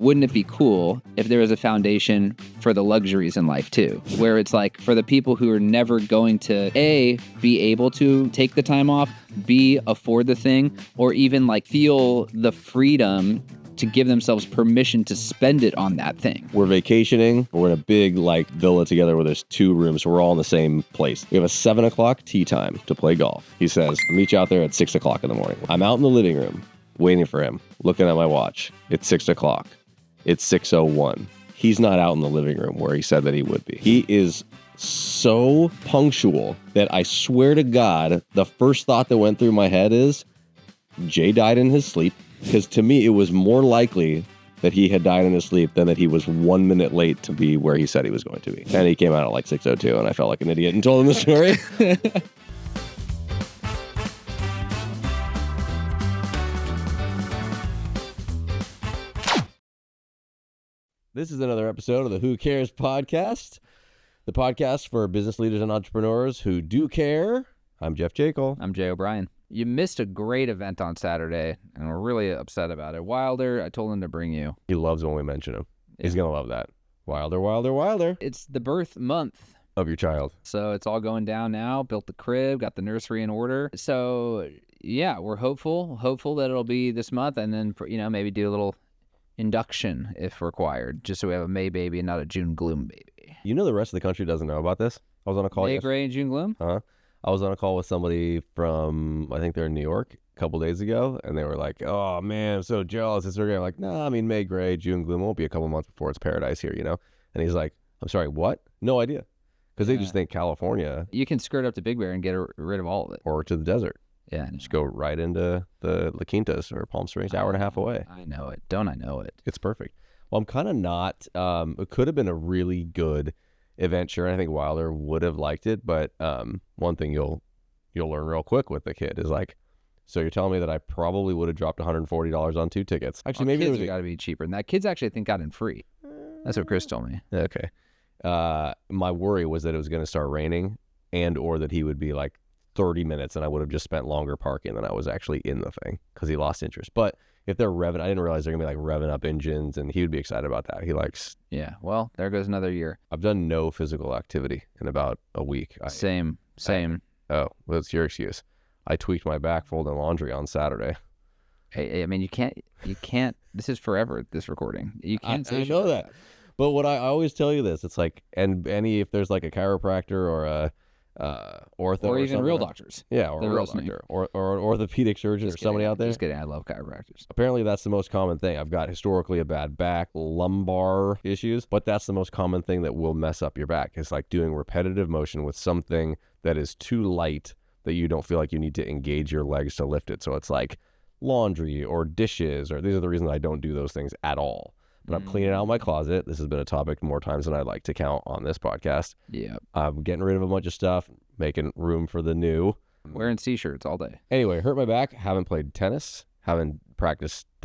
wouldn't it be cool if there was a foundation for the luxuries in life too, where it's like for the people who are never going to A, be able to take the time off, B, afford the thing, or even like feel the freedom to give themselves permission to spend it on that thing. We're vacationing. We're in a big like villa together where there's 2 rooms. So we're all in the same place. We have a 7 o'clock tea time to play golf. He says, I'll meet you out there at 6 o'clock in the morning. I'm out in the living room waiting for him, looking at my watch. It's 6 o'clock. It's 6:01. He's not out in the living room where he said that he would be. He is so punctual that I swear to God, the first thought that went through my head is, Jay died in his sleep. Because to me, it was more likely that he had died in his sleep than that he was 1 minute late to be where he said he was going to be. And he came out at like 6:02, and I felt like an idiot and told him the story. This is another episode of the Who Cares podcast, the podcast for business leaders and entrepreneurs who do care. I'm Jeff Jekyll. I'm Jay O'Brien. You missed a great event on Saturday, and we're really upset about it. Wilder, I told him to bring you. He loves when we mention him. Yeah. He's going to love that. Wilder, Wilder, Wilder. It's the birth month of your child. So it's all going down now. Built the crib, got the nursery in order. So, yeah, we're hopeful that it'll be this month, and then, maybe do a little induction if required, just so we have a May baby and not a June gloom baby. You know the rest of the country doesn't know about this? I was on a call May, gray, and June gloom? Uh-huh. I was on a call with somebody from, I think they're in New York a couple days ago, and they were like, oh, man, I'm so jealous. It's okay. I'm like, nah, I mean, May, gray, June, gloom won't be a couple months before it's paradise here, And he's like, I'm sorry, what? No idea. Because they just think California. You can skirt up to Big Bear and get rid of all of it. Or to the desert. Yeah. Just go right into the La Quintas or Palm Springs, hour and a half away. I know it. Don't I know it? It's perfect. Well, I'm kind of not. It could have been a really good event, sure. And I think Wilder would have liked it. But one thing you'll learn real quick with the kid is like, so you're telling me that I probably would have dropped $140 on 2 tickets. Actually, maybe kids got to be cheaper than that. Kids actually, I think, got in free. That's what Chris told me. Okay. My worry was that it was going to start raining and or that he would be like 30 minutes and I would have just spent longer parking than I was actually in the thing because he lost interest. But if they're revving, I didn't realize they're going to be like revving up engines and he would be excited about that. He likes. Yeah. Well, there goes another year. I've done no physical activity in about a week. Same. Oh, what's your excuse? I tweaked my back folding laundry on Saturday. Hey, I mean, you can't, this is forever, this recording. You can't say I know that. But what I always tell you this, it's like, and if there's like a chiropractor or a ortho or even real doctors. Yeah, or a real doctor or an orthopedic surgeon or somebody out there. Just kidding, I love chiropractors. Apparently that's the most common thing. I've got historically a bad back, lumbar issues, but that's the most common thing that will mess up your back. It's like doing repetitive motion with something that is too light that you don't feel like you need to engage your legs to lift it. So it's like laundry or dishes, or these are the reasons I don't do those things at all. But I'm cleaning out my closet. This has been a topic more times than I'd like to count on this podcast. Yeah. I'm getting rid of a bunch of stuff, making room for the new. Wearing t-shirts all day. Anyway, hurt my back. Haven't played tennis. Haven't done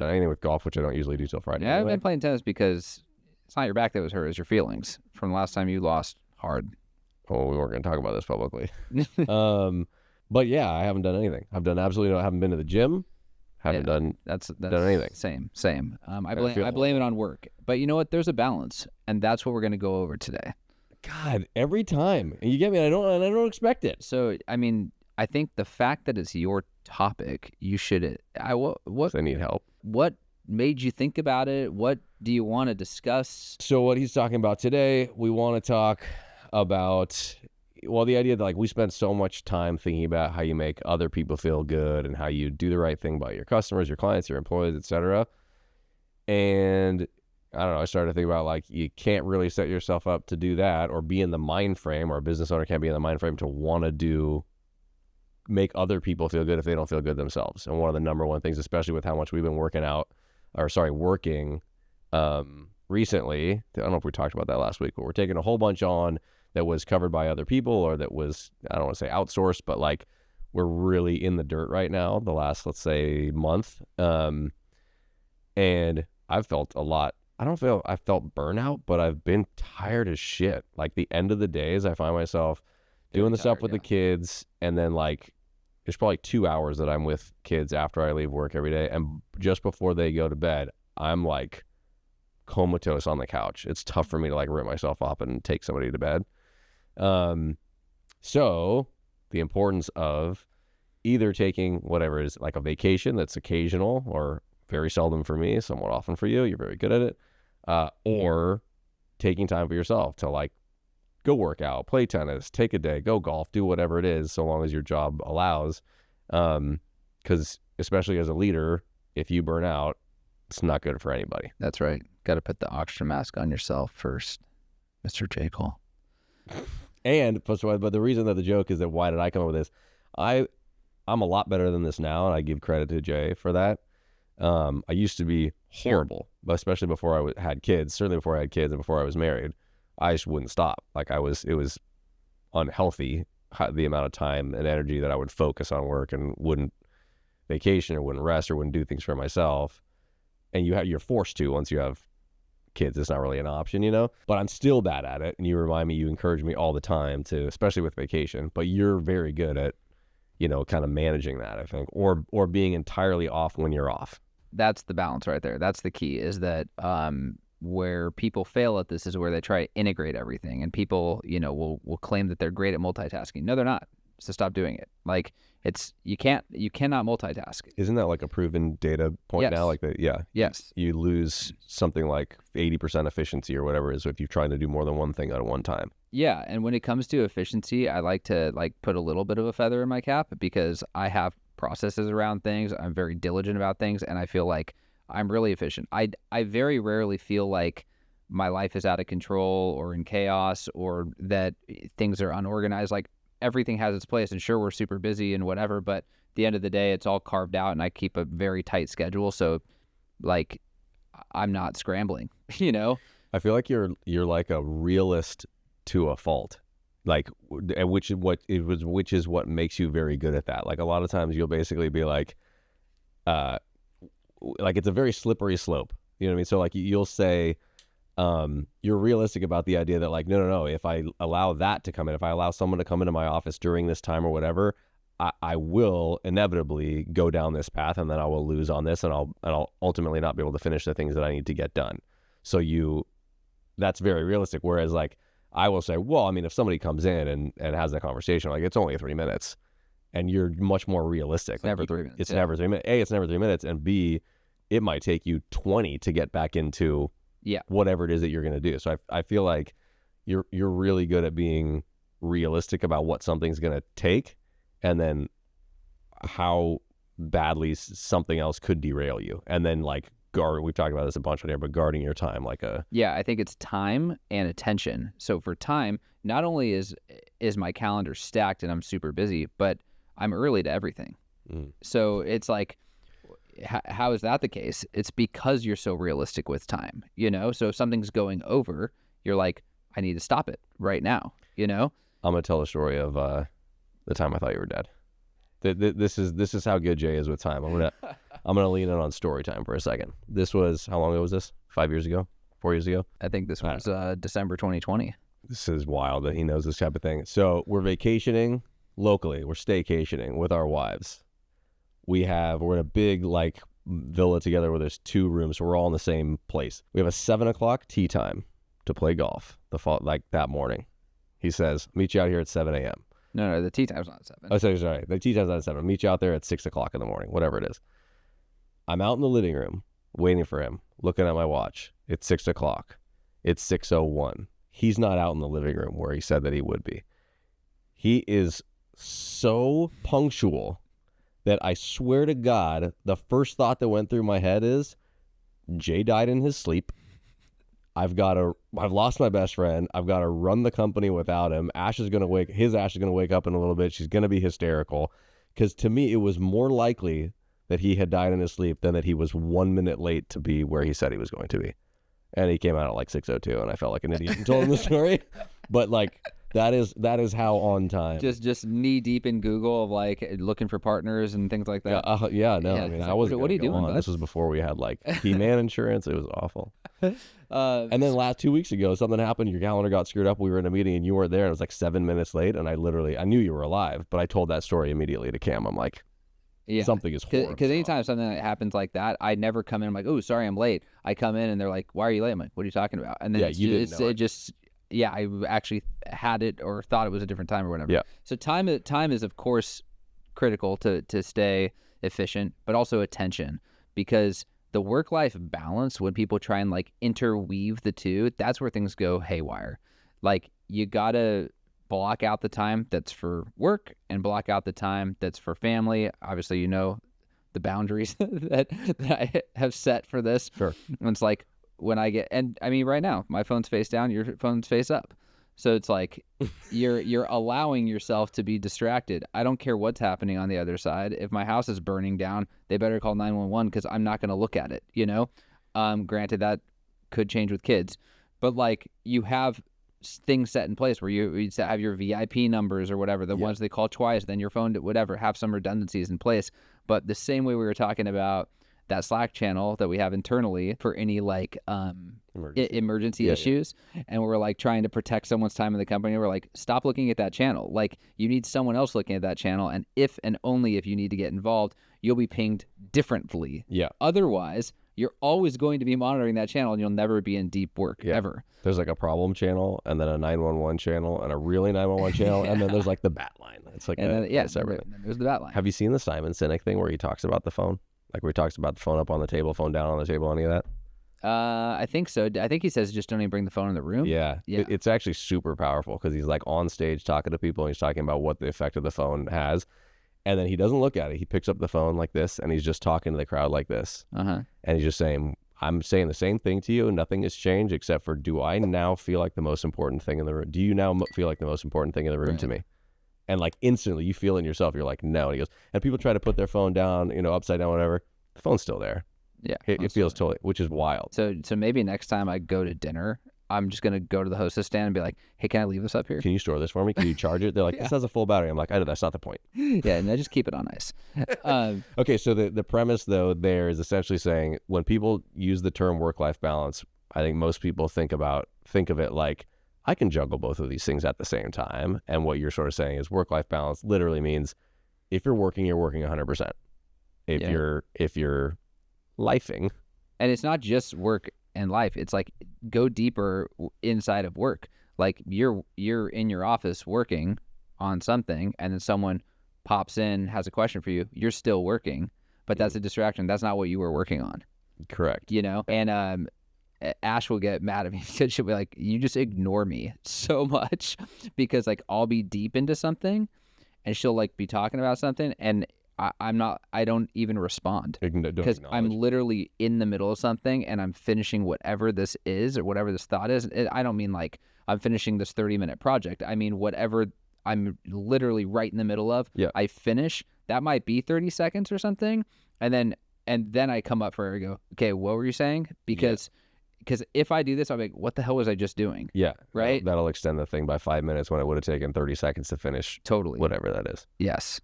anything with golf, which I don't usually do till Friday. Yeah, anyway. I've been playing tennis because it's not your back that was hurt, it's your feelings from the last time you lost hard. Oh, we weren't going to talk about this publicly. But yeah, I haven't done anything. I've done absolutely no. I haven't been to the gym. Haven't done anything. Same. I blame it on work. But you know what? There's a balance, and that's what we're going to go over today. God, every time. And you get me, and I don't expect it. So, I mean, I think the fact that it's your topic, you should. What? I need help. What made you think about it? What do you want to discuss? So what he's talking about today, we want to talk about. Well, the idea that like we spend so much time thinking about how you make other people feel good and how you do the right thing by your customers, your clients, your employees, etc. And I don't know, I started to think about like you can't really set yourself up to do that or be in the mind frame, or a business owner can't be in the mind frame to want to make other people feel good if they don't feel good themselves. And one of the number one things, especially with how much we've been working recently, I don't know if we talked about that last week, but we're taking a whole bunch on that was covered by other people or that was, I don't want to say outsourced, but like we're really in the dirt right now the last, let's say, month. And I've felt a lot. I felt burnout, but I've been tired as shit. Like the end of the days, I find myself doing the stuff with the kids, and then like there's probably 2 hours that I'm with kids after I leave work every day. And just before they go to bed, I'm like comatose on the couch. It's tough for me to like rip myself up and take somebody to bed. So the importance of either taking whatever is like a vacation that's occasional or very seldom for me, somewhat often for you, you're very good at it, or taking time for yourself to like go work out, play tennis, take a day, go golf, do whatever it is, so long as your job allows. Because especially as a leader, if you burn out, it's not good for anybody. That's right. Got to put the oxygen mask on yourself first, Mr. J. Cole. And but the reason that the joke is that why did I come up with this? I'm a lot better than this now, and I give credit to Jay for that. I used to be horrible, but especially before I had kids, certainly before I had kids and before I was married, I just wouldn't stop. Like it was unhealthy, the amount of time and energy that I would focus on work and wouldn't vacation or wouldn't rest or wouldn't do things for myself. And you're forced to once you have kids. It's not really an option, but I'm still bad at it. And you encourage me all the time to, especially with vacation, but you're very good at, kind of managing that, I think, or being entirely off when you're off. That's the balance right there. That's the key, is that where people fail at this is where they try to integrate everything, and people, will claim that they're great at multitasking. No, they're not. So stop doing it. Like you cannot multitask. Isn't that like a proven data point now? Like that, yeah. Yes. You lose something like 80% efficiency or whatever it is if you're trying to do more than one thing at one time. Yeah, and when it comes to efficiency, I like to put a little bit of a feather in my cap because I have processes around things. I'm very diligent about things, and I feel like I'm really efficient. I very rarely feel like my life is out of control or in chaos or that things are unorganized. Like everything has its place, and sure, we're super busy and whatever, but at the end of the day, it's all carved out, and I keep a very tight schedule. So like I'm not scrambling, I feel like you're like a realist to a fault, like which is what makes you very good at that. Like a lot of times you'll basically be like it's a very slippery slope. You know what I mean? So like you'll say you're realistic about the idea that like no, if I allow that to come in, if I allow someone to come into my office during this time or whatever, I will inevitably go down this path, and then I will lose on this, and I'll ultimately not be able to finish the things that I need to get done. So that's very realistic. Whereas like I will say, well, I mean, if somebody comes in and has that conversation, like it's only 3 minutes, and you're much more realistic. It's never 3 minutes. It's never 3 minutes. A, it's never 3 minutes, and B, it might take you 20 to get back into whatever it is that you're going to do. So I feel like you're really good at being realistic about what something's going to take, and then how badly something else could derail you, and then like we've talked about this a bunch on here, but guarding your time I think it's time and attention. So for time, not only is my calendar stacked and I'm super busy, but I'm early to everything. So it's like, how is that the case? It's because you're so realistic with time, so if something's going over, you're like, I need to stop it right now. I'm gonna tell a story of the time I thought you were dead. This is how good Jay is with time. I'm gonna lean in on story time for a second. This was, how long ago was this? 5 years ago? 4 years ago? I think this was December 2020. This is wild that he knows this type of thing. So we're vacationing locally. We're staycationing with our wives. We're in a big like villa together where there's 2 rooms. So we're all in the same place. We have a 7 o'clock tea time to play golf that morning. He says, meet you out here at 7 a.m. No, the tea time's not at 7. Oh, sorry. The tea time's not at 7. I'll meet you out there at 6 o'clock in the morning, whatever it is. I'm out in the living room waiting for him, looking at my watch. It's 6 o'clock. It's 6:01. He's not out in the living room where he said that he would be. He is so punctual that I swear to God, the first thought that went through my head is, Jay died in his sleep. I've lost my best friend. I've got to run the company without him. Ash is going to wake up in a little bit. She's going to be hysterical. Because to me, it was more likely that he had died in his sleep than that he was 1 minute late to be where he said he was going to be. And he came out at like 6:02, and I felt like an idiot and told him the story. But like, that is how on time. Just knee deep in Google of like looking for partners and things like that. I mean, I wasn't. What are you doing? This was before we had like He-Man insurance. It was awful. And then last 2 weeks ago, something happened. Your calendar got screwed up. We were in a meeting and you weren't there. And it was like 7 minutes late. And I knew you were alive, but I told that story immediately to Cam. I'm like, Yeah. Something is horrible. Because anytime something that happens like that, I never come in. I'm like, oh, sorry, I'm late. I come in and they're like, why are you late? I'm like, what are you talking about? And then I actually had it or thought it was a different time or whatever. Yeah. So time is of course critical to stay efficient, but also attention, because the work-life balance, when people try and like interweave the two, that's where things go haywire. Like you gotta block out the time that's for work and block out the time that's for family. Obviously, you know the boundaries that I have set for this. Sure. And it's like when I get, and I mean, right now, my phone's face down, your phone's face up. So it's like you're allowing yourself to be distracted. I don't care what's happening on the other side. If my house is burning down, they better call 911 because I'm not going to look at it, you know? Granted, that could change with kids. But like you have things set in place where you have your VIP numbers or whatever, the ones they call twice, then your phone, whatever, have some redundancies in place. But the same way we were talking about that Slack channel that we have internally for any like emergency issues, and we're like trying to protect someone's time in the company, we're like, stop looking at that channel. Like you need someone else looking at that channel, and if and only if you need to get involved, you'll be pinged differently. Yeah. Otherwise, you're always going to be monitoring that channel and you'll never be in deep work ever. There's like a problem channel and then a 911 channel and a really 911 channel and then there's like the bat line. It's like and then there's the bat line. Have you seen the Simon Sinek thing where he talks about the phone? Like where he talks about the phone up on the table, phone down on the table, any of that? I think so. I think he says just don't even bring the phone in the room. Yeah. It's actually super powerful because he's like on stage talking to people and he's talking about what the effect of the phone has. And then he doesn't look at it. He picks up the phone like this and he's just talking to the crowd like this. And he's just saying, I'm saying the same thing to you. Nothing has changed except for, do I now feel like the most important thing in the room? Do you now feel like the most important thing in the room to me? And like instantly you feel in yourself, you're like, no. And he goes, and people try to put their phone down, you know, upside down, whatever. The phone's still there. Yeah. It feels totally, which is wild. So maybe next time I go to dinner, I'm just going to go to the hostess stand and be like, hey, can I leave this up here? Can you store this for me? Can you charge it? They're like, this has a full battery. I'm like, I know, that's not the point. Yeah, and I just keep it on ice. Okay, so the premise, though, there is essentially saying when people use the term work-life balance, I think most people think of it like, I can juggle both of these things at the same time. And what you're sort of saying is work-life balance literally means if you're working 100%. If you're lifing. And it's not just work and life. It's like go deeper inside of work. Like you're in your office working on something and then someone pops in, has a question for you. You're still working, but that's a distraction. That's not what you were working on. Correct. You know? And Ash will get mad at me because she'll be like, you just ignore me so much because like I'll be deep into something and she'll like be talking about something and I don't even respond because I'm literally in the middle of something and I'm finishing whatever this is or whatever this thought is. I don't mean like I'm finishing this 30-minute project. I mean, whatever I'm literally right in the middle of, I finish. That might be 30 seconds or something. And then I come up for air and go, okay, what were you saying? Because if I do this, I'm like, what the hell was I just doing? Yeah. Right? That'll extend the thing by 5 minutes when it would have taken 30 seconds to finish. Totally. Whatever that is. Yes.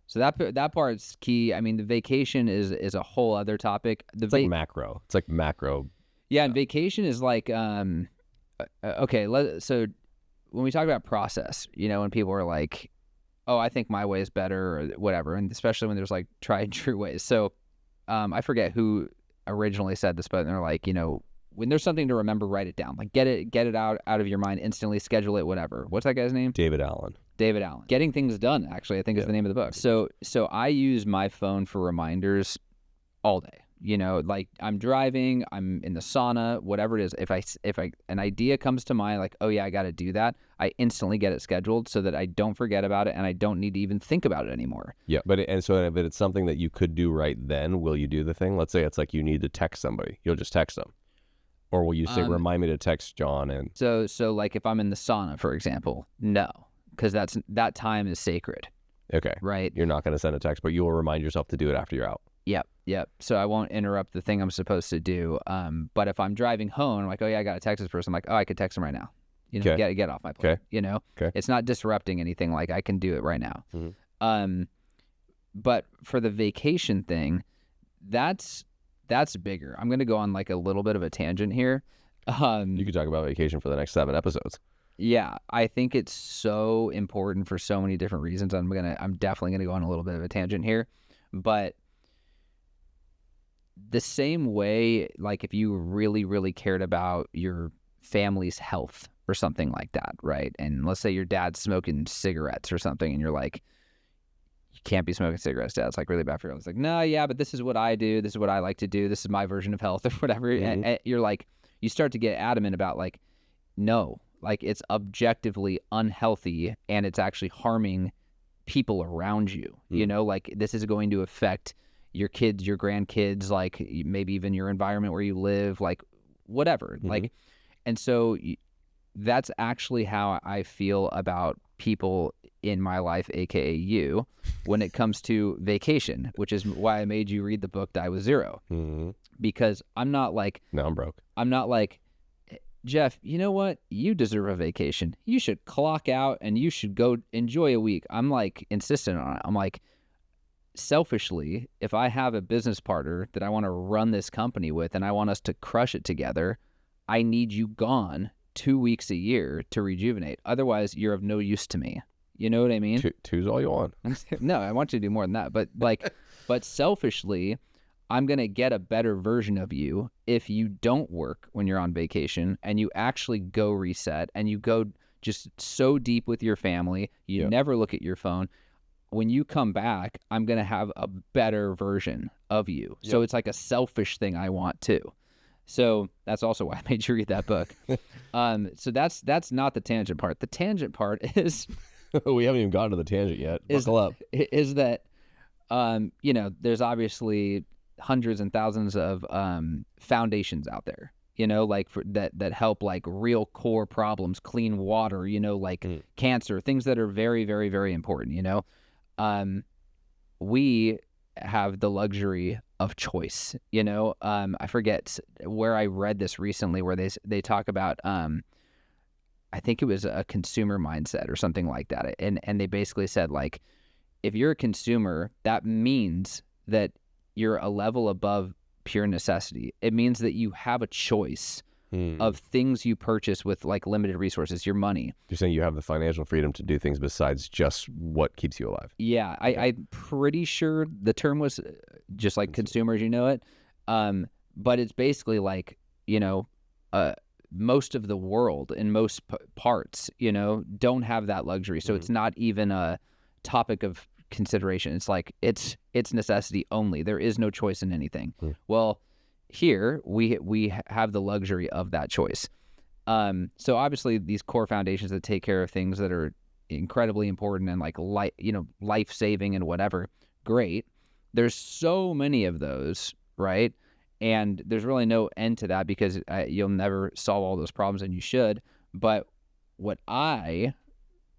So that part's key. I mean, the vacation is a whole other topic. It's like macro. It's like macro. Yeah, and vacation is like, okay, so when we talk about process, you know, when people are like, oh, I think my way is better or whatever, and especially when there's like tried and true ways. So I forget who originally said this, but they're like, you know, when there's something to remember, write it down. Like get it out of your mind instantly, schedule it, whatever. What's that guy's name? David Allen. Getting Things Done, actually, I think is the name of the book. So I use my phone for reminders all day. You know, like I'm driving, I'm in the sauna, whatever it is. If an idea comes to mind, like, oh yeah, I got to do that, I instantly get it scheduled so that I don't forget about it and I don't need to even think about it anymore. Yeah, but it's something that you could do right then. Will you do the thing? Let's say it's like you need to text somebody. You'll just text them. Or will you say, remind me to text John? And so like if I'm in the sauna, for example, no, because that time is sacred. Okay. Right. You're not going to send a text, but you will remind yourself to do it after you're out. Yep. So I won't interrupt the thing I'm supposed to do. But if I'm driving home, I'm like, oh yeah, I got to text this person. I'm like, oh, I could text him right now. You know, get off my plate. Okay. You know, It's not disrupting anything. Like I can do it right now. Mm-hmm. But for the vacation thing, that's bigger. I'm going to go on like a little bit of a tangent here. You could talk about vacation for the next 7 episodes. Yeah, I think it's so important for so many different reasons. I'm definitely gonna go on a little bit of a tangent here, But the same way, like if you really, really cared about your family's health or something like that, right? And let's say your dad's smoking cigarettes or something, and you're like, you can't be smoking cigarettes, Dad. It's like really bad for you. It's like, no, yeah, but this is what I do. This is what I like to do. This is my version of health or whatever. And you're like, you start to get adamant about like, no, like it's objectively unhealthy and it's actually harming people around you. You know, like this is going to affect your kids, your grandkids, like maybe even your environment where you live, like whatever. Like, and so that's actually how I feel about people in my life, aka you, when it comes to vacation, which is why I made you read the book Die with Zero. Because I'm not like, now I'm broke. I'm not like, Jeff, you know what? You deserve a vacation. You should clock out and you should go enjoy a week. I'm like insistent on it. I'm like, selfishly, if I have a business partner that I want to run this company with and I want us to crush it together, I need you gone 2 weeks a year to rejuvenate. Otherwise, you're of no use to me. You know what I mean? Two's all you want. No, I want you to do more than that. But like, but selfishly, I'm going to get a better version of you if you don't work when you're on vacation and you actually go reset and you go just so deep with your family. You never look at your phone. When you come back, I'm going to have a better version of you. So it's like a selfish thing I want too. So that's also why I made you read that book. So that's not the tangent part. The tangent part is... We haven't even gotten to the tangent yet. Buckle up. Is that, you know, there's obviously hundreds and thousands of foundations out there, you know, like that help like real core problems, clean water, you know, like cancer, things that are very, very, very important, you know. We have the luxury of choice, you know. I forget where I read this recently where they talk about I think it was a consumer mindset or something like that. And they basically said, like, if you're a consumer, that means that you're a level above pure necessity. It means that you have a choice of things you purchase with like limited resources, your money. You're saying you have the financial freedom to do things besides just what keeps you alive. Yeah, I'm pretty sure the term was just like consumer as you know it. But it's basically like, you know, most of the world in most parts, you know, don't have that luxury. So it's not even a topic of consideration. It's like it's necessity only. There is no choice in anything. Well, here we have the luxury of that choice. So obviously these core foundations that take care of things that are incredibly important and like life-saving and whatever, great. There's so many of those, right? And there's really no end to that because you'll never solve all those problems, and you should. But what I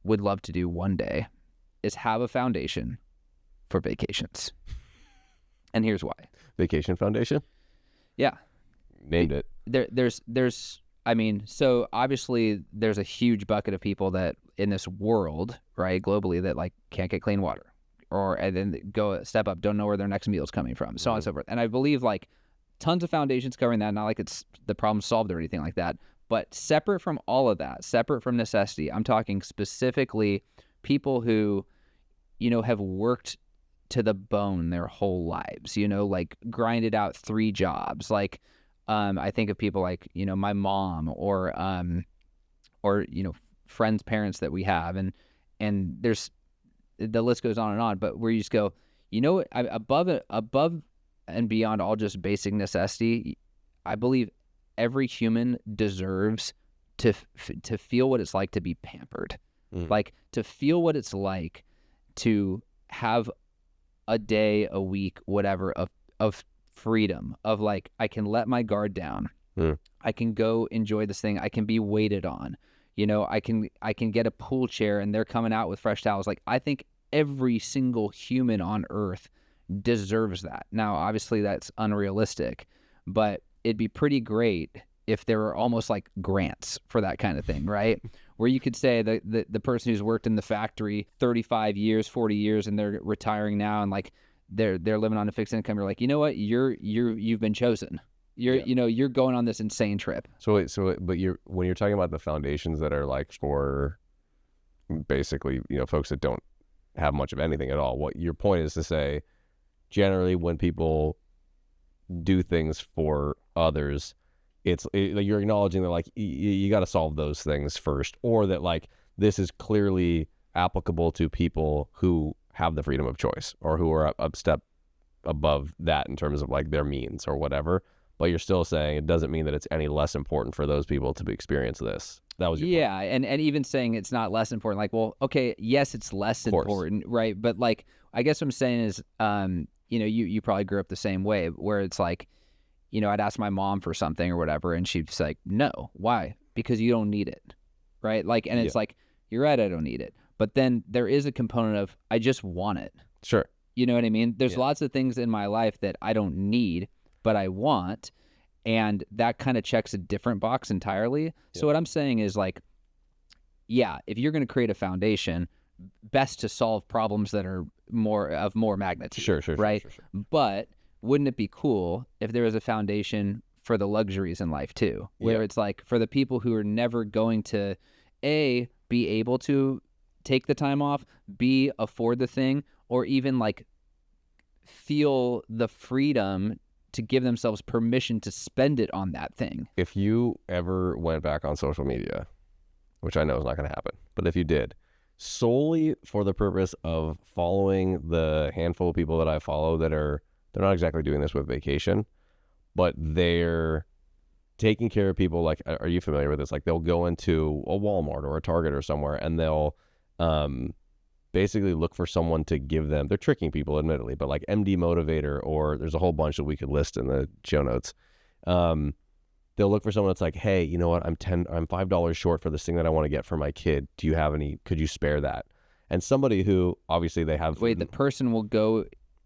would love to do one day is have a foundation for vacations. And here's why. Vacation Foundation? Yeah. Named it. There's I mean, so obviously there's a huge bucket of people that in this world, right, globally, that like can't get clean water, and then go a step up, don't know where their next meal is coming from, so on and so forth. And I believe like tons of foundations covering that, not like it's the problem solved or anything like that, but separate from all of that, separate from necessity, I'm talking specifically people who, you know, have worked to the bone their whole lives, you know, like grinded out 3 jobs. Like, I think of people like, you know, my mom or, you know, friends' parents that we have. And there's, the list goes on, but where you just go, you know, above and beyond all just basic necessity, I believe every human deserves to feel what it's like to be pampered, like to feel what it's like to have a day, a week, whatever of freedom, of like, I can let my guard down. I can go enjoy this thing. I can be waited on. You know, I can get a pool chair and they're coming out with fresh towels. Like, I think every single human on earth deserves that. Now, obviously that's unrealistic, but it'd be pretty great if there were almost like grants for that kind of thing, right? Where you could say the person who's worked in the factory 35 years, 40 years, and they're retiring now, and like they're living on a fixed income. You're like, you know what? You've been chosen. You know, you're going on this insane trip. But when you're talking about the foundations that are like for basically, you know, folks that don't have much of anything at all, what your point is to say, generally when people do things for others, like you're acknowledging that like you got to solve those things first, or that like this is clearly applicable to people who have the freedom of choice or who are a step above that in terms of like their means or whatever. But you're still saying it doesn't mean that it's any less important for those people to experience this. That was your point. and even saying it's not less important, like, well, okay, yes, it's less important, right? But like, I guess what I'm saying is, you probably grew up the same way, where it's like, I'd ask my mom for something or whatever, and she'd say, no, why? Because you don't need it, right? Like, and it's like, you're right, I don't need it. But then there is a component of, I just want it. Sure. You know what I mean? There's lots of things in my life that I don't need, but I want. And that kind of checks a different box entirely. So what I'm saying is like, if you're going to create a foundation, best to solve problems that are more magnitude. Sure. Right. Sure. But wouldn't it be cool if there was a foundation for the luxuries in life too, where it's like for the people who are never going to be able to take the time off, B, afford the thing, or even like feel the freedom to give themselves permission to spend it on that thing. If you ever went back on social media, which I know is not going to happen, but if you did, solely for the purpose of following the handful of people that I follow they're not exactly doing this with vacation, but they're taking care of people. Like, are you familiar with this? Like, they'll go into a Walmart or a Target or somewhere, and they'll basically look for someone to give them. They're tricking people, admittedly, but like MD Motivator, or there's a whole bunch that we could list in the show notes. They'll look for someone that's like, hey, you know what? I'm $5 short for this thing that I want to get for my kid. Do you have any? Could you spare that? And somebody who obviously they have. Wait, the person will go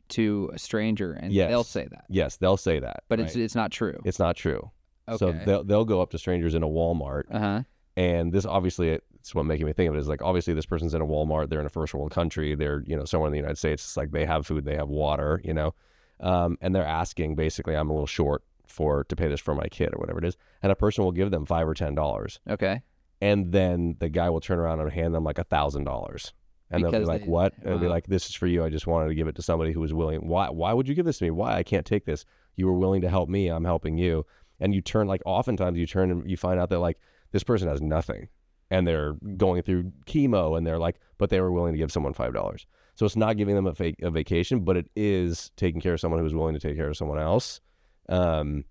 to a stranger and they'll say that. Yes, they'll say that. But right? it's not true. It's not true. Okay. So they'll go up to strangers in a Walmart. And this obviously, it's what making me think of it is like, obviously this person's in a Walmart, they're in a first world country, they're, somewhere in the United States. It's like they have food, they have water, and they're asking basically, I'm a little short to pay this for my kid or whatever it is. And a person will give them $5 or $10. Okay. And then the guy will turn around and hand them like $1,000. And they'll be like, what? And they'll be like, this is for you. I just wanted to give it to somebody who was willing. Why would you give this to me? Why? I can't take this. You were willing to help me. I'm helping you. And you turn, like, oftentimes you turn and you find out that like this person has nothing and they're going through chemo and they're like, but they were willing to give someone $5. So it's not giving them a vacation, but it is taking care of someone who's willing to take care of someone else. And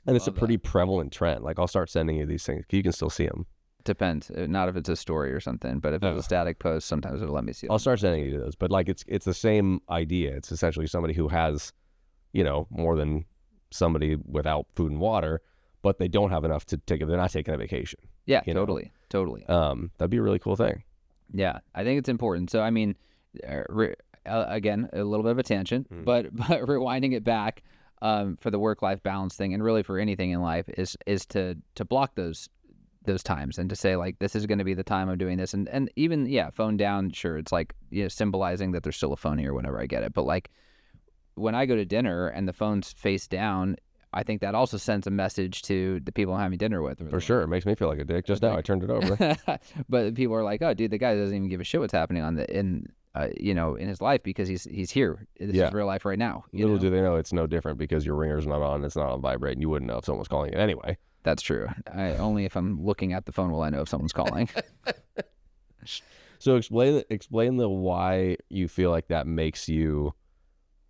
it's a pretty prevalent trend. Like, I'll start sending you these things. You can still see them. Depends. Not if it's a story or something, but if it's a static post, sometimes it'll let me see it. I'll start sending you those. But like, it's the same idea. It's essentially somebody who has, more than somebody without food and water, but they don't have enough to take it. They're not taking a vacation. Yeah, totally. That'd be a really cool thing. Yeah, I think it's important. So, I mean, again, a little bit of a tangent, but rewinding it back for the work-life balance thing, and really for anything in life, is to block those times and to say, like, this is going to be the time I'm doing this. And even, phone down, sure, it's like, symbolizing that there's still a phone here whenever I get it. But like, when I go to dinner and the phone's face down, I think that also sends a message to the people I'm having dinner with. For sure. It makes me feel like a dick. Just now I turned it over. But people are like, oh, dude, the guy doesn't even give a shit what's happening in his life, because he's here. This is real life right now. Little do they know it's no different because your ringer's not on. It's not on vibrate, and you wouldn't know if someone was calling you anyway. That's true. Only if I'm looking at the phone will I know if someone's calling. So explain the why you feel like that makes you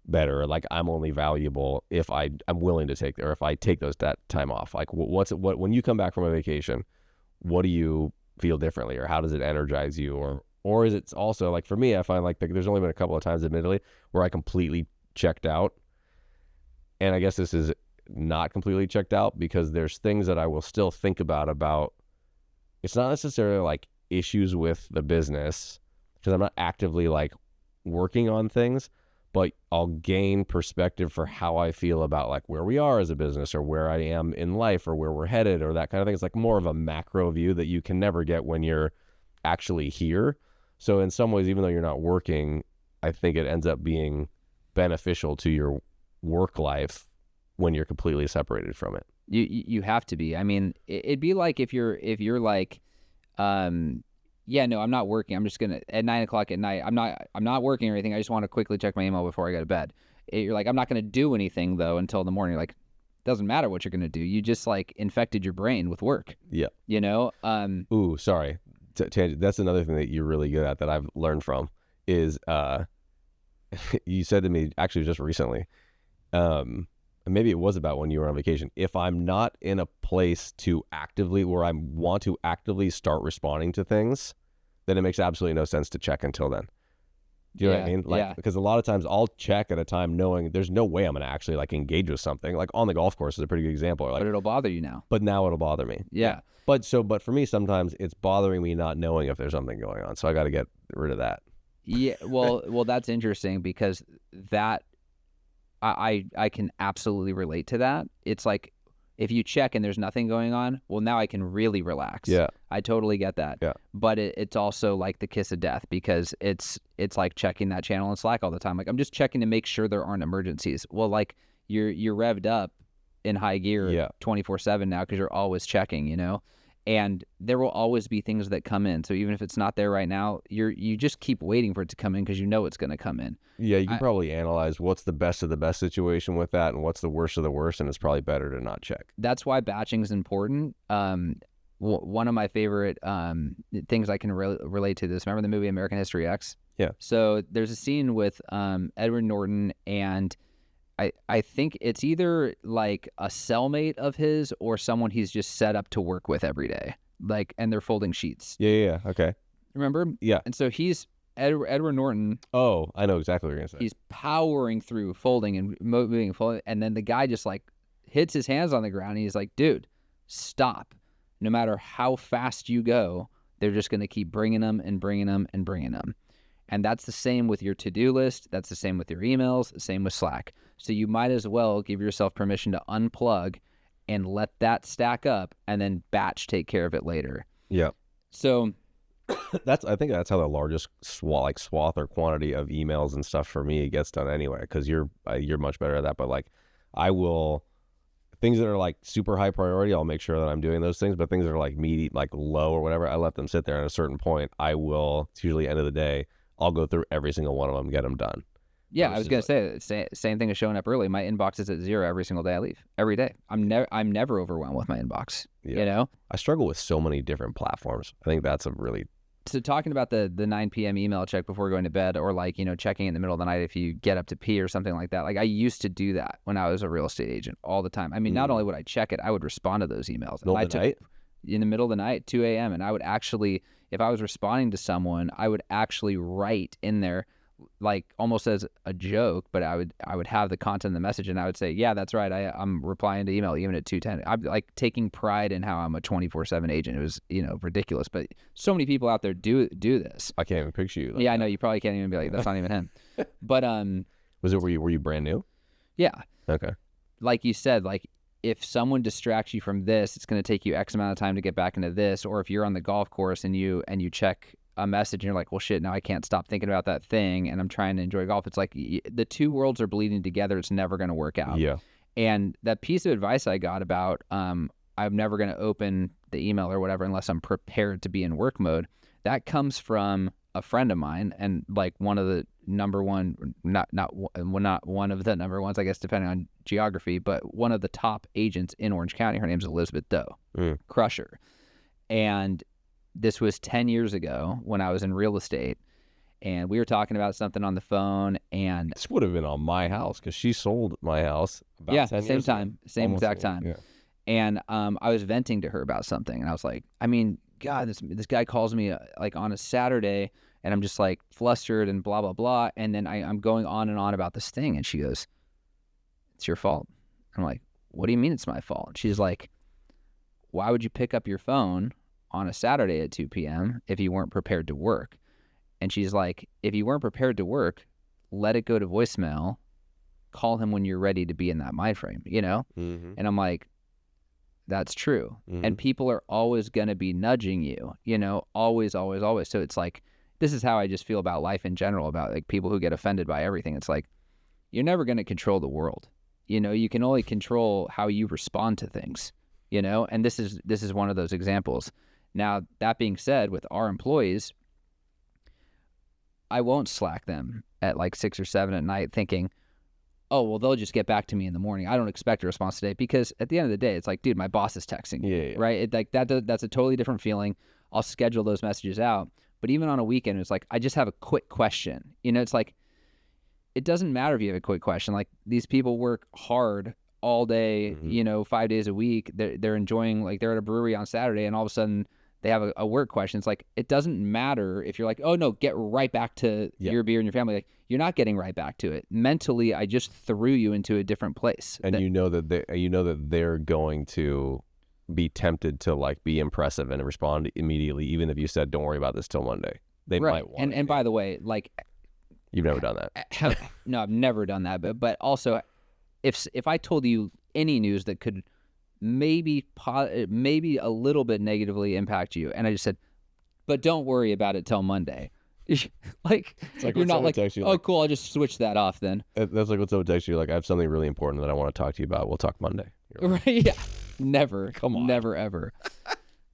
better. Like, I'm only valuable if I'm willing to take, or if I take that time off. Like, when you come back from a vacation, what do you feel differently, or how does it energize you, or is it also like, for me, I find like there's only been a couple of times, admittedly, where I completely checked out, and I guess this is not completely checked out because there's things that I will still think about. It's not necessarily like issues with the business, because I'm not actively like working on things, but I'll gain perspective for how I feel about like where we are as a business, or where I am in life, or where we're headed, or that kind of thing. It's like more of a macro view that you can never get when you're actually here. So in some ways, even though you're not working, I think it ends up being beneficial to your work life when you're completely separated from it. You have to be. I mean, it'd be like if you're like, no, I'm not working. I'm just gonna, at 9 o'clock at night, I'm not working or anything. I just want to quickly check my email before I go to bed. you're like, I'm not going to do anything though until the morning. You're like, doesn't matter what you're going to do. You just like infected your brain with work. Yeah. You know? Ooh, sorry. Tangent. That's another thing that you're really good at that I've learned from is, you said to me actually just recently, maybe it was about when you were on vacation. If I'm not in a place to actively, where I want to actively start responding to things, then it makes absolutely no sense to check until then. Do you know what I mean? Like, because a lot of times I'll check at a time knowing there's no way I'm going to actually like engage with something. Like on the golf course is a pretty good example. Like, but it'll bother you now. But now it'll bother me. Yeah. But for me, sometimes it's bothering me not knowing if there's something going on. So I got to get rid of that. Yeah. Well, that's interesting because that I can absolutely relate to that. It's like, if you check and there's nothing going on, well, now I can really relax. Yeah. I totally get that. Yeah. But it's also like the kiss of death because it's like checking that channel in Slack all the time. Like, I'm just checking to make sure there aren't emergencies. Well, like you're revved up in high gear 24/7 now because you're always checking, you know? And there will always be things that come in. So even if it's not there right now, you just keep waiting for it to come in because you know it's going to come in. Yeah, you can probably analyze what's the best of the best situation with that and what's the worst of the worst, and it's probably better to not check. That's why batching is important. One of my favorite things I can relate to this. Remember the movie American History X? Yeah. So there's a scene with Edward Norton and I think it's either like a cellmate of his or someone he's just set up to work with every day. Like, and they're folding sheets. Yeah. Okay. Remember? Yeah. And so he's Edward Norton. Oh, I know exactly what you're gonna say. He's powering through folding and moving and folding, and then the guy just like hits his hands on the ground and he's like, dude, stop. No matter how fast you go, they're just going to keep bringing them and bringing them and bringing them. And that's the same with your to-do list. That's the same with your emails, same with Slack. So you might as well give yourself permission to unplug and let that stack up and then batch take care of it later. Yeah. So I think that's how the largest swath or quantity of emails and stuff for me gets done anyway, because you're much better at that. But like, I will, things that are like super high priority, I'll make sure that I'm doing those things. But things that are like like low or whatever, I let them sit there. At a certain point, I will, it's usually end of the day, I'll go through every single one of them, get them done. Yeah, I was going to say, same thing as showing up early. My inbox is at 0 every single day I leave. Every day. I'm never overwhelmed with my inbox, you know? I struggle with so many different platforms. I think that's a really... So talking about the 9 p.m. email check before going to bed, or like, you know, checking in the middle of the night if you get up to pee or something like that. Like, I used to do that when I was a real estate agent all the time. I mean, not only would I check it, I would respond to those emails. Middle of the night? In the middle of the night, 2 a.m. And I would actually, if I was responding to someone, I would actually write in there, like almost as a joke, but I would have the content of the message and I would say, yeah, that's right. I'm replying to email even at 2:10. I'm like taking pride in how I'm a 24/7 agent. It was, you know, ridiculous, but so many people out there do this. I can't even picture you. Yeah, I know. You probably can't even be like, that's not even him. But, were you brand new? Yeah. Okay. Like you said, like if someone distracts you from this, it's going to take you X amount of time to get back into this. Or if you're on the golf course and you check a message and you're like, well, shit, now I can't stop thinking about that thing and I'm trying to enjoy golf. It's like the two worlds are bleeding together. It's never going to work out. Yeah. And that piece of advice I got about I'm never going to open the email or whatever unless I'm prepared to be in work mode, that comes from a friend of mine, and like one of the number one, not one of the number ones, I guess, depending on geography, but one of the top agents in Orange County. Her name's Elizabeth Doe, Crusher. And this was 10 years ago when I was in real estate, and we were talking about something on the phone, and this would have been on my house because she sold my house about 10 years ago. Same exact time. Yeah. And I was venting to her about something, and I was like, I mean, God, this guy calls me like on a Saturday, and I'm just like flustered and blah, blah, blah. And then I'm going on and on about this thing. And she goes, it's your fault. I'm like, what do you mean it's my fault? And she's like, why would you pick up your phone on a Saturday at 2 p.m. if you weren't prepared to work? And she's like, if you weren't prepared to work, let it go to voicemail, call him when you're ready to be in that mind frame, you know? Mm-hmm. And I'm like, that's true. Mm-hmm. And people are always going to be nudging you, you know, always, always, always. So it's like, this is how I just feel about life in general, about like people who get offended by everything. It's like, you're never going to control the world. You know, you can only control how you respond to things, you know? And this is one of those examples. Now, that being said, with our employees, I won't Slack them at like 6 or 7 at night thinking, oh, well, they'll just get back to me in the morning. I don't expect a response today, because at the end of the day, it's like, dude, my boss is texting me, right? Like that's a totally different feeling. I'll schedule those messages out. But even on a weekend, it's like, I just have a quick question. It's like, it doesn't matter if you have a quick question. Like, these people work hard all day, 5 days a week. They're enjoying, like, they're at a brewery on Saturday, and all of a sudden they have a work question. It's like, it doesn't matter if you're like, oh no, get right back to your beer and your family. Like, you're not getting right back to it. Mentally, I just threw you into a different place. And that they're going to be tempted to like be impressive and respond immediately, even if you said, don't worry about this till Monday. They might want and by the way, like, you've never done that. No, I've never done that. But also, if I told you any news that could maybe a little bit negatively impact you, and I just said, but don't worry about it till Monday. Like, you're not like, oh, cool, I'll just switch that off then. That's like when someone texts you, like, I have something really important that I want to talk to you about. We'll talk Monday. Like, right? Yeah. Never. Come on. Never, ever.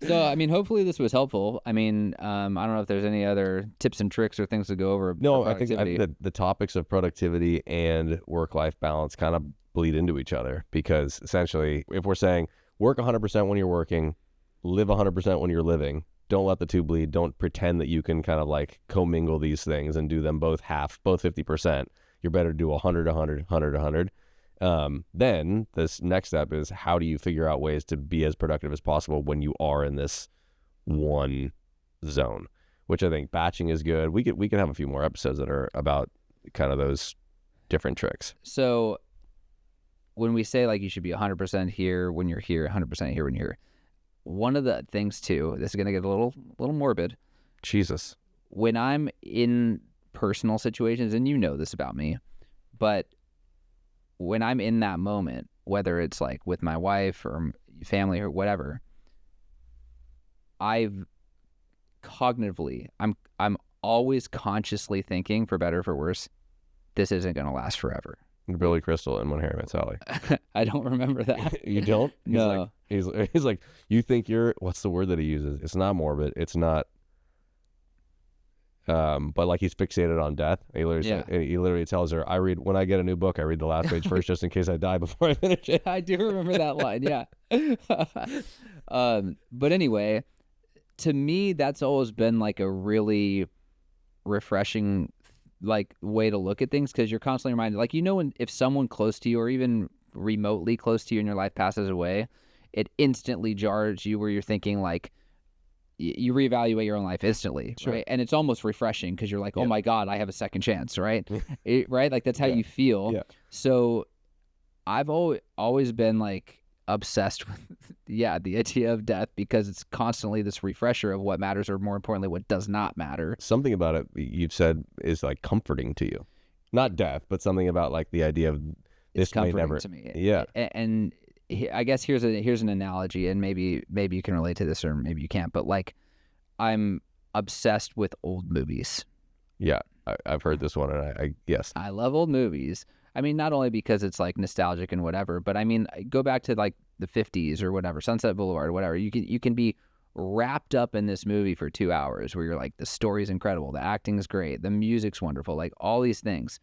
So, I mean, hopefully this was helpful. I mean, I don't know if there's any other tips and tricks or things to go over. No, I think the topics of productivity and work-life balance kind of bleed into each other, because essentially, if we're saying work 100% when you're working, live 100% when you're living, don't let the two bleed. Don't pretend that you can kind of like commingle these things and do them both 50%. You're better to do 100, 100, 100, 100. Then this next step is, how do you figure out ways to be as productive as possible when you are in this one zone, which I think batching is good. We could have a few more episodes that are about kind of those different tricks. So when we say like you should be 100% here when you're here, 100% here when you're here, one of the things too, this is going to get a little morbid. Jesus. When I'm in personal situations, and you know this about me, but when I'm in that moment, whether it's like with my wife or family or whatever, I'm always consciously thinking, for better or for worse, this isn't going to last forever. Billy Crystal and When Harry Met Sally. I don't remember that. You don't? No. He's like, you think you're, what's the word that he uses? It's not morbid. It's not, but like he's fixated on death. He literally tells her, when I get a new book, I read the last page first just in case I die before I finish it. I do remember that line, yeah. But anyway, to me, that's always been like a really refreshing like way to look at things, because you're constantly reminded, like, if someone close to you or even remotely close to you in your life passes away, it instantly jars you, where you're thinking like, you reevaluate your own life instantly, sure. Right? And it's almost refreshing, because you're like, oh my God, I have a second chance, right? Right? Like, that's how you feel. Yeah. So I've always been like obsessed with, the idea of death, because it's constantly this refresher of what matters, or more importantly, what does not matter. Something about it you've said is like comforting to you. Not death, but something about like the idea of this may never. To me. Yeah. And I guess here's an analogy, and maybe you can relate to this, or maybe you can't, but like, I'm obsessed with old movies. Yeah, I've heard this one, and yes. I love old movies. I mean, not only because it's like nostalgic and whatever, but I mean, go back to like the 50s or whatever, Sunset Boulevard, whatever. You can be wrapped up in this movie for 2 hours, where you're like, the story's incredible, the acting's great, the music's wonderful, like all these things.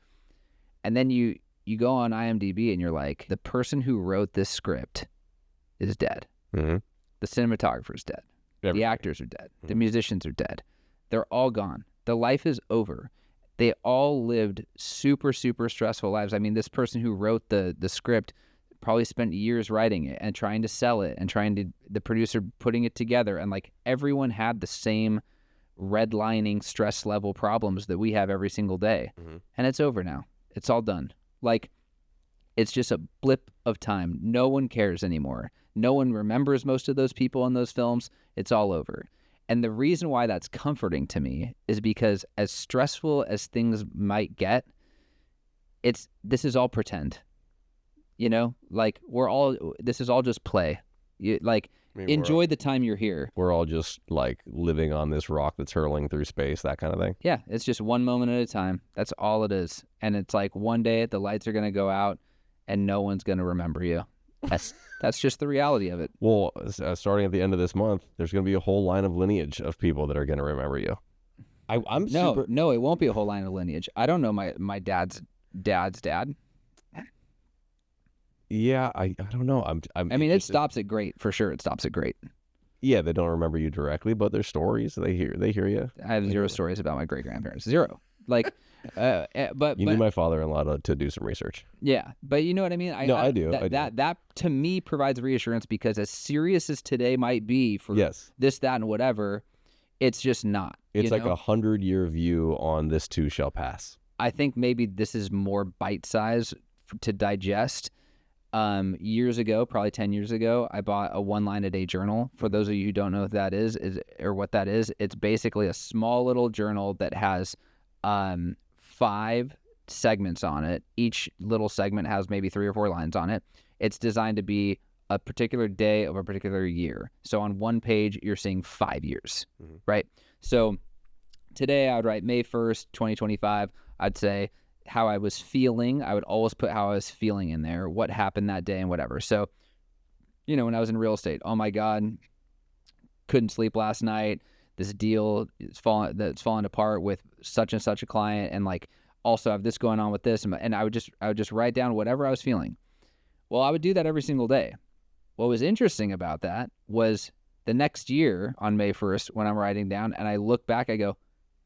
And then you go on IMDb and you're like, the person who wrote this script is dead. Mm-hmm. The cinematographer's dead. Everything. The actors are dead. The musicians are dead. They're all gone. The life is over. They all lived super, super stressful lives. I mean, this person who wrote the script probably spent years writing it and trying to sell it, and the producer putting it together. And like, everyone had the same redlining stress level problems that we have every single day. Mm-hmm. And it's over now. It's all done. Like, it's just a blip of time. No one cares anymore. No one remembers most of those people in those films. It's all over. And the reason why that's comforting to me is because, as stressful as things might get, this is all pretend. Like, this is all just play. Enjoy the time you're here. We're all just like living on this rock that's hurling through space, that kind of thing. Yeah, it's just one moment at a time. That's all it is. And it's like, one day the lights are going to go out and no one's going to remember you. That's just the reality of it. Well, starting at the end of this month, there's going to be a whole line of lineage of people that are going to remember you. No, it won't be a whole line of lineage. I don't know my dad's dad. Yeah, I don't know. I'm I mean, it interested. stops at great for sure. It stops at great. Yeah, they don't remember you directly, but their stories, they hear you. I have zero stories about my great grandparents. Zero. Like, but You need my father-in-law to do some research. yeah, but you know what I mean. I do. That to me provides reassurance because as serious as today might be for this, that, and whatever, it's just not. It's like 100-year view on this too shall pass. I think maybe this is more bite-sized to digest. Years ago, probably 10 years ago, I bought a 1-line-a-day journal. For those of you who don't know what that is or what that is, it's basically a small little journal that has 5 segments on it. Each little segment has maybe 3 or 4 lines on it. It's designed to be a particular day of a particular year. So on one page, you're seeing 5 years, right? So today I would write May 1st, 2025. I'd say how I was feeling. I would always put how I was feeling in there, what happened that day and whatever. So, when I was in real estate, oh my God, couldn't sleep last night. This deal that's falling apart with such and such a client, and like also have this going on with this, and I would just write down whatever I was feeling. Well, I would do that every single day. What was interesting about that was the next year on May 1st when I'm writing down and I look back, I go,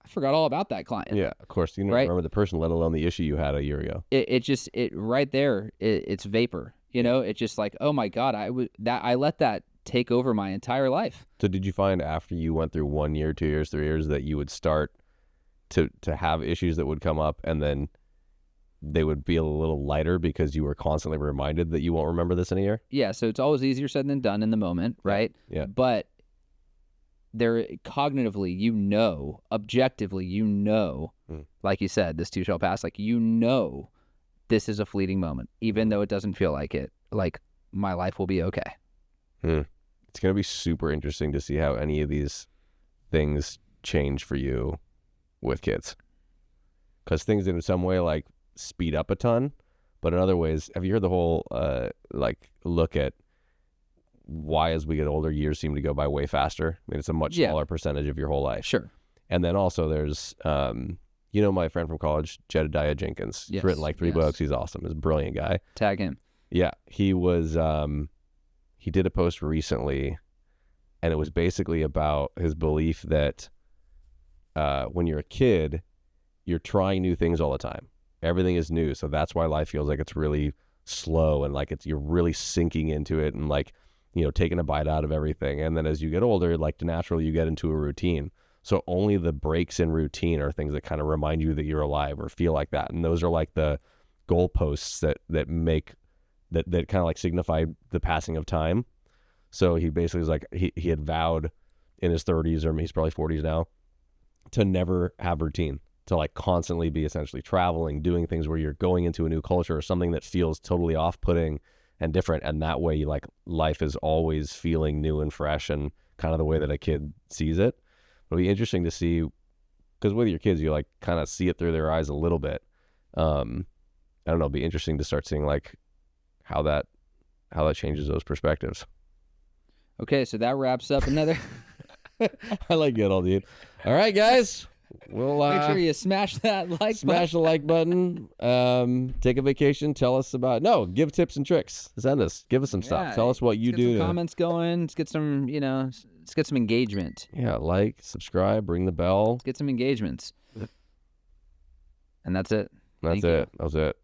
I forgot all about that client. Yeah, of course. You don't remember the person, let alone the issue you had a year ago. It right there. It's vapor. It's just like, oh my God, I let that take over my entire life. So did you find after you went through 1 year, 2 years, 3 years that you would start to have issues that would come up and then they would be a little lighter because you were constantly reminded that you won't remember this in a year? Yeah. So it's always easier said than done in the moment, right? Yeah. But there cognitively, objectively, like you said, this too shall pass. Like, this is a fleeting moment, even though it doesn't feel like it. Like, my life will be okay. It's going to be super interesting to see how any of these things change for you with kids. Because things in some way like speed up a ton, but in other ways, have you heard the whole look at why as we get older, years seem to go by way faster? I mean, it's a much smaller percentage of your whole life. Sure. And then also there's, my friend from college, Jedediah Jenkins. He's written like 3 books. He's awesome. He's a brilliant guy. Tag him. Yeah. He was, he did a post recently and it was basically about his belief that when you're a kid, you're trying new things all the time. Everything is new. So that's why life feels like it's really slow and like you're really sinking into it and like, taking a bite out of everything. And then as you get older, like naturally you get into a routine. So only the breaks in routine are things that kind of remind you that you're alive or feel like that. And those are like the goalposts that make that kind of like signify the passing of time. So he basically was like, he had vowed in his 30s, or he's probably 40s now, to never have routine, to like constantly be essentially traveling, doing things where you're going into a new culture or something that feels totally off-putting and different. And that way, like, life is always feeling new and fresh and kind of the way that a kid sees it. It'll be interesting to see, because with your kids, you like kind of see it through their eyes a little bit. I don't know. It'll be interesting to start seeing like how that changes those perspectives. Okay, so that wraps up another. I like it all, dude. All right, guys. We'll make sure you smash that like smash the like button. Take a vacation. Tell us about give tips and tricks. Send us. Give us some stuff. Tell us what you do. Some comments going. Let's get some. Let's get some engagement. Yeah, like, subscribe, ring the bell. Let's get some engagements. And that's it. That was it.